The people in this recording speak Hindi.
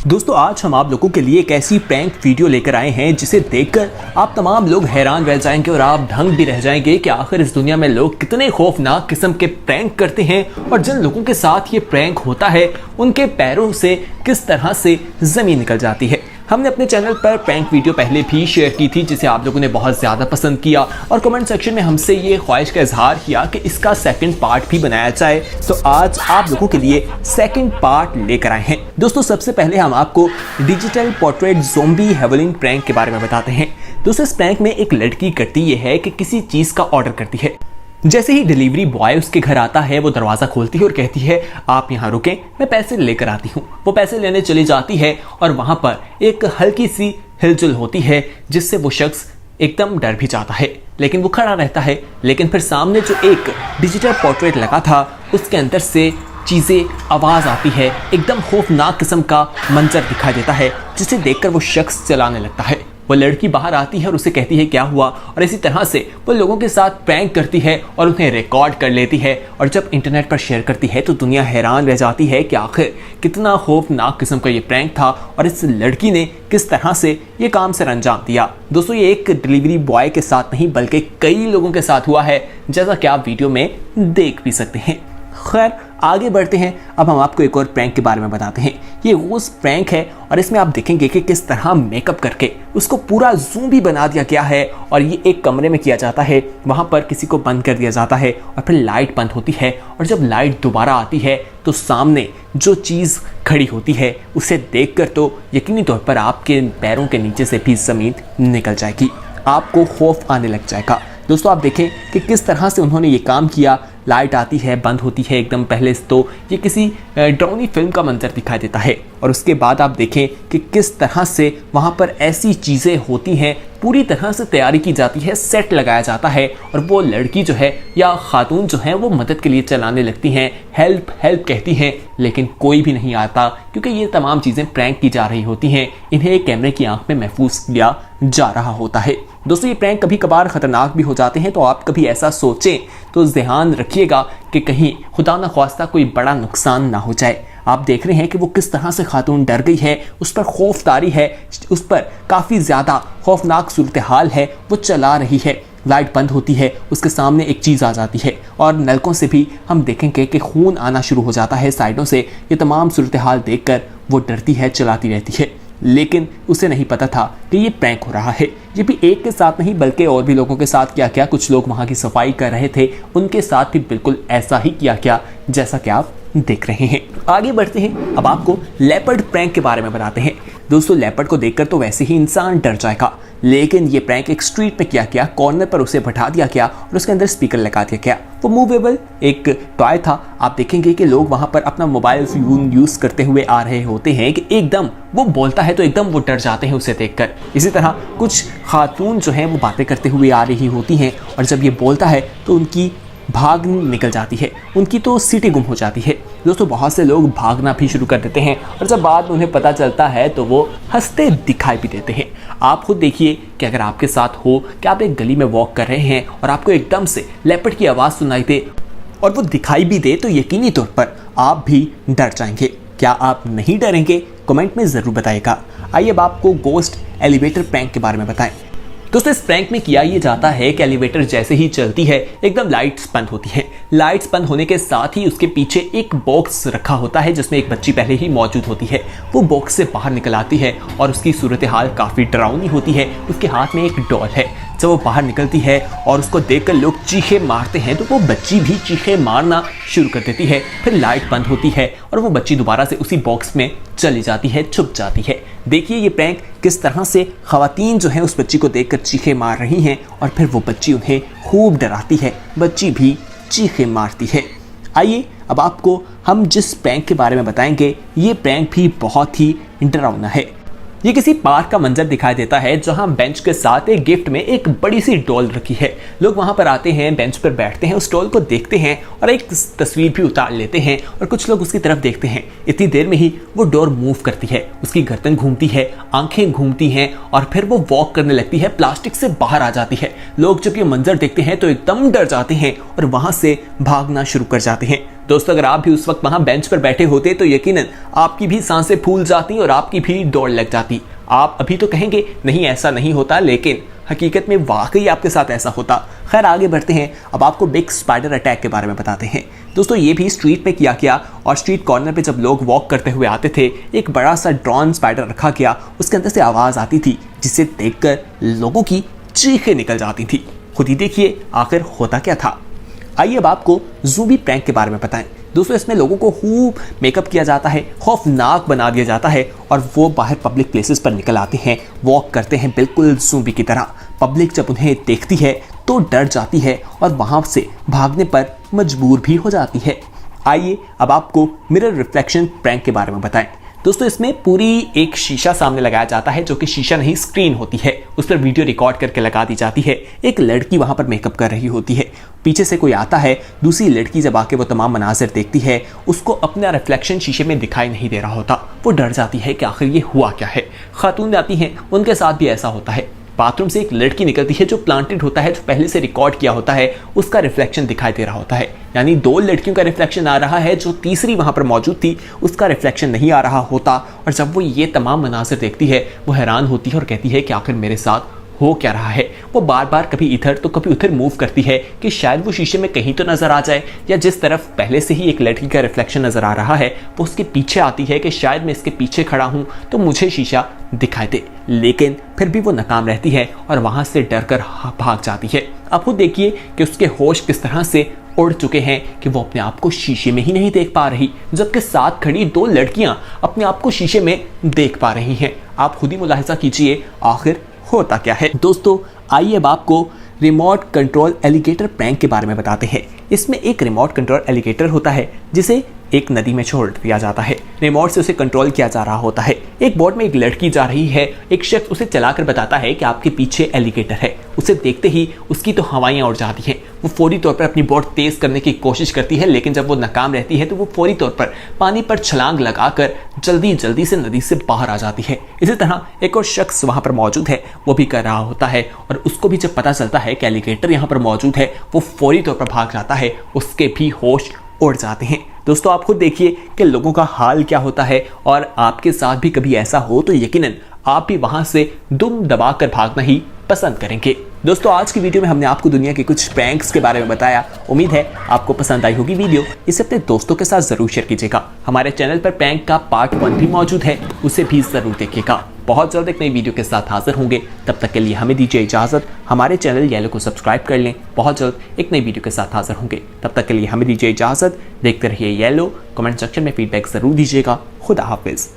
दोस्तों आज हम आप लोगों के लिए एक ऐसी प्रैंक वीडियो लेकर आए हैं जिसे देखकर आप तमाम लोग हैरान रह जाएंगे और आप दंग भी रह जाएंगे कि आखिर इस दुनिया में लोग कितने खौफनाक किस्म के प्रैंक करते हैं और जिन लोगों के साथ ये प्रैंक होता है उनके पैरों से किस तरह से जमीन निकल जाती है। हमने अपने चैनल पर प्रैंक वीडियो पहले भी शेयर की थी जिसे आप लोगों ने बहुत ज़्यादा पसंद किया और कमेंट सेक्शन में हमसे ये ख्वाहिश का इजहार किया कि इसका सेकंड पार्ट भी बनाया जाए। तो आज आप लोगों के लिए सेकंड पार्ट लेकर आए हैं। दोस्तों सबसे पहले हम आपको डिजिटल पोर्ट्रेट ज़ोंबी हेवलिंग प्रैंक के बारे में बताते हैं। दोस्तों इस प्रैंक में एक लड़की करती ये है कि किसी चीज़ का ऑर्डर करती है। जैसे ही डिलीवरी बॉय उसके घर आता है वो दरवाज़ा खोलती है और कहती है आप यहाँ रुकें, मैं पैसे लेकर आती हूँ। वो पैसे लेने चली जाती है और वहाँ पर एक हल्की सी हिलजुल होती है जिससे वो शख्स एकदम डर भी जाता है, लेकिन वो खड़ा रहता है। लेकिन फिर सामने जो एक डिजिटल पोर्ट्रेट लगा था उसके अंदर से चीज़ें आवाज़ आती है, एकदम खौफनाक किस्म का मंजर दिखाई देता है जिसे देखकर वो शख्स चलाने लगता है। वो लड़की बाहर आती है और उसे कहती है क्या हुआ, और इसी तरह से वो लोगों के साथ प्रैंक करती है और उन्हें रिकॉर्ड कर लेती है और जब इंटरनेट पर शेयर करती है तो दुनिया हैरान रह जाती है कि आखिर कितना खौफनाक किस्म का ये प्रैंक था और इस लड़की ने किस तरह से ये काम सर अंजाम दिया। दोस्तों ये एक डिलीवरी बॉय के साथ नहीं बल्कि कई लोगों के साथ हुआ है, जैसा कि आप वीडियो में देख भी सकते हैं। खैर आगे बढ़ते हैं। अब हम आपको एक और प्रैंक के बारे में बताते हैं। ये उस प्रैंक है और इसमें आप देखेंगे कि किस तरह मेकअप करके उसको पूरा ज़ूम भी बना दिया गया है और ये एक कमरे में किया जाता है। वहाँ पर किसी को बंद कर दिया जाता है और फिर लाइट बंद होती है और जब लाइट दोबारा आती है तो सामने जो चीज़ खड़ी होती है उसे देखकर तो यकीनी तौर पर आपके पैरों के नीचे से भी ज़मीन निकल जाएगी, आपको खौफ आने लग जाएगा। दोस्तों आप देखें कि किस तरह से उन्होंने ये काम किया। लाइट आती है, बंद होती है एकदम पहले तो ये किसी ड्राउनी फिल्म का मंजर दिखाई देता है और उसके बाद आप देखें कि किस तरह से वहाँ पर ऐसी चीज़ें होती हैं, पूरी तरह से तैयारी की जाती है, सेट लगाया जाता है और वो लड़की जो है या खातून जो है वो मदद के लिए चलाने लगती हैं, हेल्प हेल्प कहती हैं, लेकिन कोई भी नहीं आता क्योंकि ये तमाम चीज़ें प्रैंक की जा रही होती हैं। इन्हें कैमरे की आंख में महफूज किया जा रहा होता है। दोस्तों ये प्रैंक कभी कभार ख़तरनाक भी हो जाते हैं, तो आप कभी ऐसा सोचें तो ध्यान रखिएगा कि कहीं खुदा न ख्वास्ता कोई बड़ा नुकसान ना हो जाए। आप देख रहे हैं कि वो किस तरह से खातून डर गई है, उस पर खौफदारी है, उस पर काफ़ी ज़्यादा खौफनाक सूरत हाल है। वो चला रही है, लाइट बंद होती है, उसके सामने एक चीज़ आ जाती है और नलकों से भी हम देखेंगे कि खून आना शुरू हो जाता है साइडों से। ये तमाम सूरत हाल देखकर वो डरती है, चलाती रहती है, लेकिन उसे नहीं पता था कि ये प्रैंक हो रहा है। ये भी एक के साथ नहीं बल्कि और भी लोगों के साथ किया गया। कुछ लोग वहाँ की सफाई कर रहे थे, उनके साथ भी बिल्कुल ऐसा ही किया गया जैसा कि आप देख रहे हैं। आगे बढ़ते हैं। अब आपको लेपर्ड प्रैंक के बारे में बताते हैं। दोस्तों लेपर्ड को देखकर तो वैसे ही इंसान डर जाएगा, लेकिन ये प्रैंक एक स्ट्रीट पे किया गया, कॉर्नर पर उसे बैठा दिया गया और उसके अंदर स्पीकर लगा दिया गया। वो मूवेबल एक टॉय था। आप देखेंगे कि लोग वहाँ पर अपना मोबाइल फोन यूज़ करते हुए आ रहे होते हैं कि एकदम वो बोलता है तो एकदम वो डर जाते हैं उसे देखकर। इसी तरह कुछ खातून जो हैं वो बातें करते हुए आ रही होती हैं और जब ये बोलता है तो उनकी भाग निकल जाती है, उनकी तो सीटें गुम हो जाती है। दोस्तों बहुत से लोग भागना भी शुरू कर देते हैं और जब बाद में उन्हें पता चलता है तो वो हंसते दिखाई भी देते हैं। आप खुद देखिए कि अगर आपके साथ हो कि आप एक गली में वॉक कर रहे हैं और आपको एकदम से लेपर्ड की आवाज़ सुनाई दे और वो दिखाई भी दे तो यकीनी तौर पर आप भी डर जाएंगे। क्या आप नहीं डरेंगे? कमेंट में ज़रूर बताइएगा। आइए अब आपको गोस्ट एलिवेटर प्रैंक के बारे में बताएं। दोस्तों इस प्रैंक में किया ये जाता है कि एलिवेटर जैसे ही चलती है एकदम लाइट्स बंद होती है। लाइट्स बंद होने के साथ ही उसके पीछे एक बॉक्स रखा होता है जिसमें एक बच्ची पहले ही मौजूद होती है। वो बॉक्स से बाहर निकल आती है और उसकी सूरत हाल काफ़ी डरावनी होती है। उसके हाथ में एक डॉल है। जब वो बाहर निकलती है और उसको देखकर लोग चीखे मारते हैं तो वो बच्ची भी चीखे मारना शुरू कर देती है। फिर लाइट बंद होती है और वो बच्ची दोबारा से उसी बॉक्स में चली जाती है, छुप जाती है। देखिए ये प्रैंक किस तरह से खवातीन जो है उस बच्ची को देखकर चीखे मार रही हैं और फिर वो बच्ची उन्हें खूब डराती है, बच्ची भी चीखे मारती है। आइए अब आपको हम जिस प्रैंक के बारे में बताएंगे ये प्रैंक भी बहुत ही डरावना है। ये किसी पार्क का मंजर दिखाई देता है जहां बेंच के साथ एक गिफ्ट में एक बड़ी सी डॉल रखी है। लोग वहां पर आते हैं, बेंच पर बैठते हैं, उस डॉल को देखते हैं और एक तस्वीर भी उतार लेते हैं और कुछ लोग उसकी तरफ देखते हैं। इतनी देर में ही वो डोर मूव करती है, उसकी गर्दन घूमती है, आंखें घूमती हैं और फिर वो वॉक करने लगती है, प्लास्टिक से बाहर आ जाती है। लोग जब ये मंजर देखते हैं तो एकदम डर जाते हैं और वहां से भागना शुरू कर जाते हैं। दोस्तों अगर आप भी उस वक्त वहां बेंच पर बैठे होते तो यकीनन आपकी भी सांसें फूल जाती और आपकी भी दौड़ लग जाती। आप अभी तो कहेंगे नहीं ऐसा नहीं होता, लेकिन हकीकत में वाकई आपके साथ ऐसा होता। खैर आगे बढ़ते हैं, अब आपको बिग स्पाइडर अटैक के बारे में बताते हैं। दोस्तों ये भी स्ट्रीट पे किया गया और स्ट्रीट कॉर्नर पे जब लोग वॉक करते हुए आते थे, एक बड़ा सा ड्रोन स्पाइडर रखा गया, उसके अंदर से आवाज़ आती थी जिसे देखकर लोगों की चीखें निकल जाती थी। खुद ही देखिए आखिर होता क्या था। आइए अब आपको ज़ूबी प्रैंक के बारे में बताएं। दोस्तों इसमें लोगों को खूब मेकअप किया जाता है, खौफनाक बना दिया जाता है और वो बाहर पब्लिक प्लेसेस पर निकल आते हैं, वॉक करते हैं बिल्कुल ज़ूबी की तरह। पब्लिक जब उन्हें देखती है तो डर जाती है और वहाँ से भागने पर मजबूर भी हो जाती है। आइए अब आपको मिरर रिफ्लेक्शन प्रैंक के बारे में बताएं। दोस्तों इसमें पूरी एक शीशा सामने लगाया जाता है, जो कि शीशा नहीं स्क्रीन होती है, उस पर वीडियो रिकॉर्ड करके लगा दी जाती है। एक लड़की वहां पर मेकअप कर रही होती है, पीछे से कोई आता है, दूसरी लड़की जब आके वो तमाम मनाजिर देखती है, उसको अपना रिफ्लेक्शन शीशे में दिखाई नहीं दे रहा होता। वो डर जाती है कि आखिर ये हुआ क्या है। खातून आती हैं, उनके साथ भी ऐसा होता है। बाथरूम से एक लड़की निकलती है जो प्लांटेड होता है, जो पहले से रिकॉर्ड किया होता है, उसका रिफ्लेक्शन दिखाई दे रहा होता है। यानी दो लड़कियों का रिफ्लेक्शन आ रहा है, जो तीसरी वहां पर मौजूद थी उसका रिफ्लेक्शन नहीं आ रहा होता। और जब वो ये तमाम मनासिर देखती है वो हैरान होती है और कहती है कि आखिर मेरे साथ हो क्या रहा है। वो बार बार कभी इधर तो कभी उधर मूव करती है कि शायद वो शीशे में कहीं तो नजर आ जाए, या जिस तरफ पहले से ही एक लड़की का रिफ्लेक्शन नजर आ रहा है वो उसके पीछे आती है कि शायद मैं इसके पीछे खड़ा हूं तो मुझे शीशा दिखाई दे। लेकिन फिर भी वो नाकाम रहती है और वहां से डर कर भाग जाती है। अब खुद देखिए कि उसके होश किस तरह से उड़ चुके हैं कि वो अपने आप को शीशे में ही नहीं देख पा रही, जबकि साथ खड़ी दो लड़कियां अपने आप को शीशे में देख पा रही हैं। आप खुद ही मुलाहिजा कीजिए आखिर होता क्या है। दोस्तों आइए अब आपको रिमोट कंट्रोल एलिगेटर प्रैंक के बारे में बताते हैं। इसमें एक रिमोट कंट्रोल एलिगेटर होता है जिसे एक नदी में छोड़ दिया जाता है। रिमोट से उसे कंट्रोल किया जा रहा होता है। एक बोट में एक लड़की जा रही है, एक शख्स उसे चलाकर बताता है कि आपके पीछे एलिगेटर है। उसे देखते ही उसकी तो हवाइयां उड़ जाती हैं। वो फौरी तौर पर अपनी बोट तेज करने की कोशिश करती है, लेकिन जब वो नाकाम रहती है तो वो फौरी तौर पर पानी पर छलांग लगाकर जल्दी जल्दी से नदी से बाहर आ जाती है। इसी तरह एक और शख्स वहां पर मौजूद है, वो भी कर रहा होता है और उसको भी जब पता चलता है कि एलिगेटर यहाँ पर मौजूद है वो फौरी तौर पर भाग जाता है, उसके भी होश उड़ जाते हैं। दोस्तों आप खुद देखिए कि लोगों का हाल क्या होता है, और आपके साथ भी कभी ऐसा हो तो यकीनन आप भी वहां से दुम दबाकर भागना ही पसंद करेंगे। दोस्तों आज की वीडियो में हमने आपको दुनिया के कुछ प्रैंक्स के बारे में बताया। उम्मीद है आपको पसंद आई होगी वीडियो। इसे अपने दोस्तों के साथ जरूर शेयर कीजिएगा। हमारे चैनल पर प्रैंक का पार्ट 1 भी मौजूद है, उसे भी जरूर देखिएगा। बहुत जल्द एक नई वीडियो के साथ हाजिर होंगे, तब तक के लिए हमें दीजिए इजाजत। हमारे चैनल येलो को सब्सक्राइब कर लें। बहुत जल्द एक नई वीडियो के साथ हाजिर होंगे, तब तक के लिए हमें दीजिए इजाजत। देखते रहिए येलो। कमेंट सेक्शन में फीडबैक जरूर दीजिएगा। खुदा हाफिज।